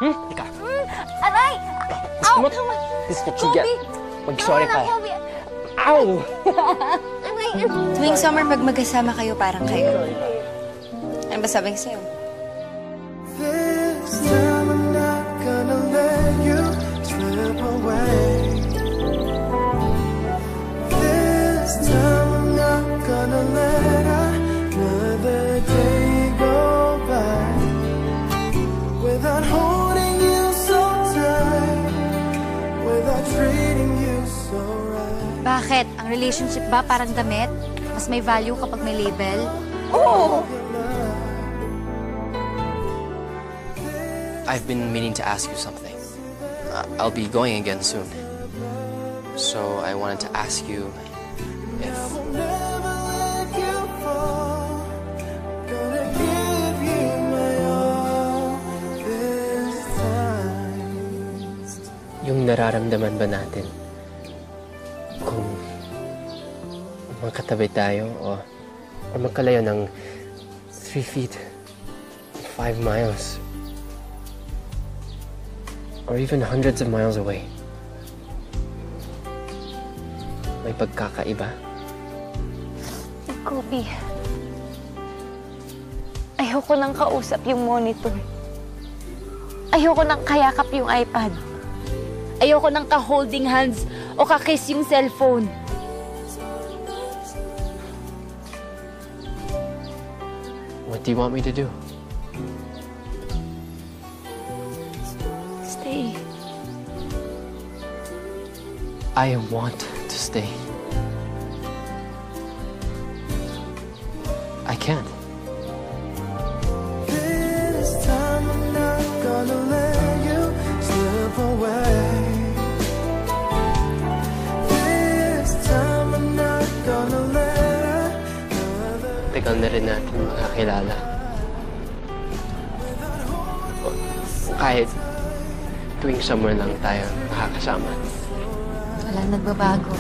Ika. Aray! Gusto mo? This is what you get. Mag-sorry ka. Ow! Tuwing summer, pag magkasama kayo, parang kayo. Ano ba sabi ko sa'yo? This time I'm not gonna let you slip away. This time I'm not gonna let another day go by without holding you so tight, without treating you so right. Bakit? Ang relationship ba parang damit? Mas may value kapag may label? Oo! I've been meaning to ask you something. I'll be going again soon. So I wanted to ask you if... Never let you fall. Gonna give you my all this time. Yung nararamdaman ba natin kung magkatabi tayo o magkalayo ng 3 feet, 5 miles, or even hundreds of miles away, may pagkakaiba? Kobe, ayoko nang kausap yung monitor. Ayoko nang kayakap yung iPad. Ayoko nang ka-holding hands o ka-kiss yung cellphone. What do you want me to do? Stay. I want to stay. I can't. This time I'm not gonna let you slip away. This time I'm not gonna let another. Tagal na rin natin makakilala. Kahit tuwing summer lang tayo makakasama. Walang nagbabago.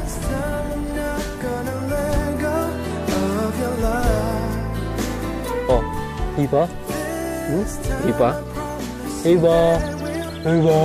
This time I'm not gonna let go of your love. Oh, di ba? Di ba? Di ba? Di ba?